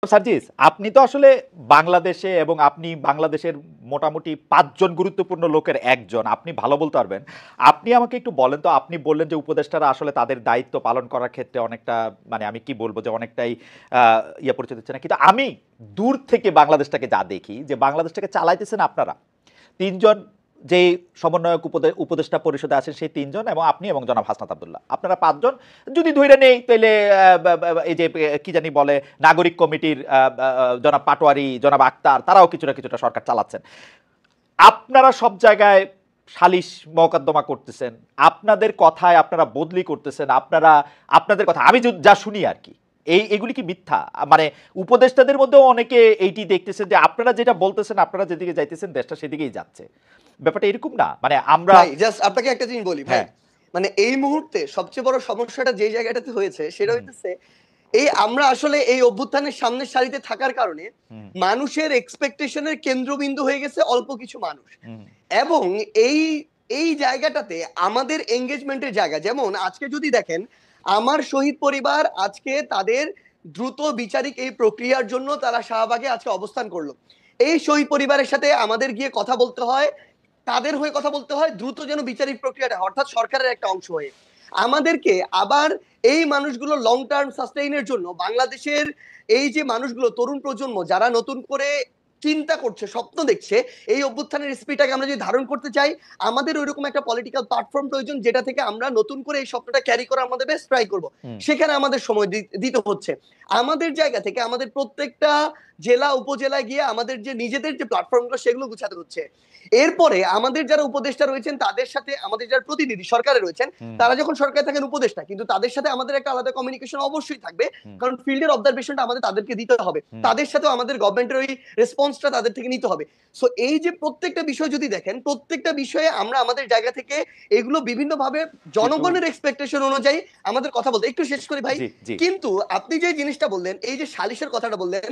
সার্জিস, আপনি তো আসলে বাংলাদেশে এবং আপনি বাংলাদেশের মোটামুটি ৫ জন গুরুত্বপূর্ণ লোকের একজন। আপনি ভালো বলতে পারবেন। আপনি আমাকে একটু বলেন তো, আপনি বললেন যে উপদেষ্টারা আসলে তাদের দায়িত্ব পালন করার ক্ষেত্রে অনেকটা মানে আমি কি বলবো যে অনেকটাই পরিচয় দিচ্ছে না। কিন্তু আমি দূর থেকে বাংলাদেশটাকে যা দেখি যে বাংলাদেশটাকে চালাইতেছেন আপনারা। ৩ জন যে সমন্বয়ক উপদেষ্টা পরিষদে আছেন সেই ৩ জন এবং আপনি এবং জনাব হাসনাত আব্দুল্লাহ। আপনারা ৫ জন যদি ধইরা নেই তাইলে এই যে কি জানি বলে নাগরিক কমিটির জনাব পাটোয়ারি, জনাব আক্তার তারাও কিছুটা কিছুটা সরকার চালাচ্ছেন। আপনারা সব জায়গায় সালিশ মোকদ্দমা করতেছেন। আপনাদের কথায় আপনারা বদলি করতেছেন। আপনাদের কথা আমি যা শুনি আরকি। এগুলি কি মিথ্যা? মানে উপদেষ্টাদের মধ্যেও অনেকে এইটি দেখতেছেন যে আপনারা যেটা বলতেছেন, আপনারা যেদিকে যাইতেছেন দেশটা সেদিকেই যাচ্ছে। ব্যাপারটা এরকম না? মানে আমরা ভাই জাস্ট আপনাকে একটা জিনিস বলি ভাই। মানে এই মুহূর্তে সবচেয়ে বড় সমস্যাটা যে জায়গাটাতে হয়েছে সেটা হইতেছে এই আমরা আসলে এই অভ্যুত্থানের সামনের সারিতে থাকার কারণে মানুষের এক্সপেকটেশনের কেন্দ্রবিন্দু হয়ে গেছে অল্প কিছু মানুষ। এবং এই এই জায়গাটাতে আমাদের এঙ্গেজমেন্টের জায়গা, যেমন আজকে যদি দেখেন আমার শহীদ পরিবার আজকে তাদের দ্রুত বিচারিক এই প্রক্রিয়ার জন্য তারা শাহবাগে আজকে অবস্থান করলো। এই শহীদ পরিবারের সাথে আমাদের গিয়ে কথা বলতে হয়, তাদের হয়ে কথা বলতে হয় দ্রুত যেন বিচারিক প্রক্রিয়াটা, অর্থাৎ সরকারের একটা অংশ হয়ে আমাদেরকে আবার এই মানুষগুলো লং টার্ম সাস্টেইনের জন্য বাংলাদেশের এই যে মানুষগুলো তরুণ প্রজন্ম যারা নতুন করে চিন্তা করছে, স্বপ্ন দেখছে, এই অভ্যুত্থানের স্পিডটাকে আমরা যদি ধারণ করতে চাই আমাদের ওইরকম একটা পলিটিক্যাল প্ল্যাটফর্ম প্রয়োজন যেটা থেকে আমরা নতুন করে এই স্বপ্নটা ক্যারি করা আমাদের বেস্ট ট্রাই করব। সেখানে আমাদের সময় দিতে হচ্ছে। আমাদের জায়গা থেকে আমাদের প্রত্যেকটা জেলা উপজেলায় গিয়ে আমাদের যে নিজেদের যে প্ল্যাটফর্মগুলো সেগুলো গুছাতে হচ্ছে। এরপরে আমাদের যারা উপদেষ্টা রয়েছেন তাদের সাথে আমাদের যারা প্রতিনিধি সরকারে রয়েছেন তারা যখন সরকারে থাকেন উপদেষ্টা, কিন্তু তাদের সাথে আমাদের একটা আলাদা কমিউনিকেশন অবশ্যই থাকবে, কারণ ফিল্ডের অবজারভেশনটা আমাদের তাদেরকে দিতে হবে, তাদের সাথেও আমাদের গভর্নমেন্টের ওই রেসপন্সটা তাদের থেকে নিতে হবে। সো এই যে প্রত্যেকটা বিষয় যদি দেখেন প্রত্যেকটা বিষয়ে আমরা আমাদের জায়গা থেকে এগুলো বিভিন্ন ভাবে জনগণের এক্সপেকটেশন অনুযায়ী আমাদের কথা বলতে একটু শেষ করি ভাই। কিন্তু আপনি যে জিনিসটা বললেন এই যে সালিশের কথাটা বললেন,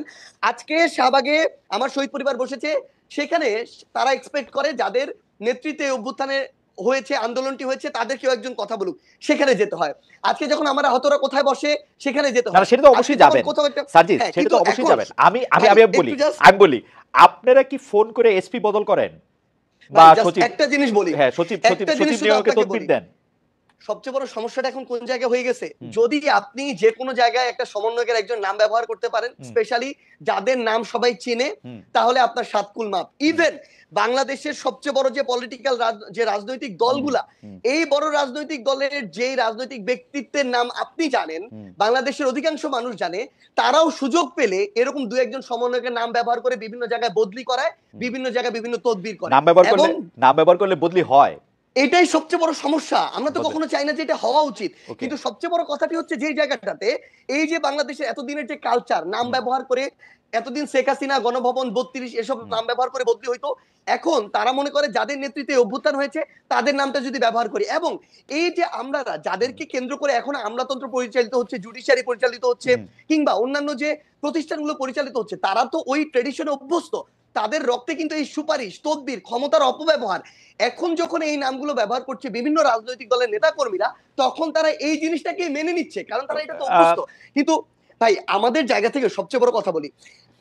আজকে শাহবাগে আমার শহীদ পরিবার বসেছে, সেখানে তারা এক্সপেক্ট করে যাদের নেতৃত্বে অভ্যুত্থানে হয়েছে আন্দোলনটি হয়েছে তাদের কেউ একজন কথা বলুক, সেখানে যেতে হয়। আজকে যখন আমরা আহতরা কোথায় বসে সেখানে যেতে হয়, সেটা তো অবশ্যই যাবেন সার্জিস, সেটা তো অবশ্যই যাবেন। আমি বলি আপনারা কি ফোন করে এসপি বদল করেন বা সচিব? একটা জিনিস বলি, হ্যাঁ সচিব নিয়োগে তদবির দেন। সবচেয়ে বড় সমস্যাটা এখন কোন জায়গায় হয়ে গেছে, যদি আপনি যে কোনো জায়গায় একটা সমন্বয়কের একজন নাম ব্যবহার করতে পারেন, স্পেশালি যাদের নাম সবাই চিনে, তাহলে আপনার সাতকুল মাপ। ইভেন বাংলাদেশের সবচেয়ে বড় যে পলিটিক্যাল যে রাজনৈতিক দলগুলা, এই বড় রাজনৈতিক দলের যে রাজনৈতিক ব্যক্তিত্বের নাম আপনি জানেন, বাংলাদেশের অধিকাংশ মানুষ জানে, তারাও সুযোগ পেলে এরকম দু একজন সমন্বয়কের নাম ব্যবহার করে বিভিন্ন জায়গায় বদলি করায়, বিভিন্ন জায়গায় বিভিন্ন তদবির করে। নাম ব্যবহার করলে বদলি হয়, এটাই সবচেয়ে বড় সমস্যা। আমরা তো কখনো চাই না যে এটা হওয়া উচিত, কিন্তু সবচেয়ে বড় কথাটি হচ্ছে যে জায়গাটাতে এই যে বাংলাদেশের এতদিনের যে কালচার নাম ব্যবহার করে, এতদিন শেখ হাসিনা, গণভবন ৩২ এসব নাম ব্যবহার করে বদলি হইতো, এখন তারা মনে করে যাদের নেতৃত্বে অভ্যুত্থান হয়েছে তাদের নামটা যদি ব্যবহার করি, এবং এই যে আমরা যাদেরকে কেন্দ্র করে এখন আমলাতন্ত্র পরিচালিত হচ্ছে, জুডিশিয়ারি পরিচালিত হচ্ছে, কিংবা অন্যান্য যে প্রতিষ্ঠানগুলো পরিচালিত হচ্ছে, তারা তো ওই ট্রেডিশনে অভ্যস্ত, তাদের রক্তে কিন্তু এই সুপারিশ, তদবির, ক্ষমতার অপব্যবহার, এখন যখন এই নামগুলো ব্যবহার করছে বিভিন্ন রাজনৈতিক দলের নেতা কর্মীরা, তখন তারা এই জিনিসটাকে মেনে নিচ্ছে, কারণ তারা এটা তো অভ্যস্ত। কিন্তু ভাই আমাদের জায়গা থেকে সবচেয়ে বড় কথা বলি,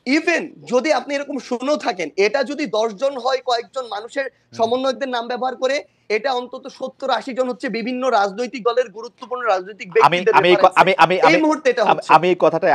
ইভেন যদি আপনি এরকম শুনেও থাকেন, এটা যদি ১০ জন হয় কয়েকজন মানুষের সমন্বয়কদের নাম ব্যবহার করে, এটা অন্তত ৭০-৮০ জন হচ্ছে বিভিন্ন রাজনৈতিক দলের গুরুত্বপূর্ণ রাজনৈতিক ব্যক্তিদের। এই মুহূর্তে এটা হচ্ছে। আমি এই কথাটাই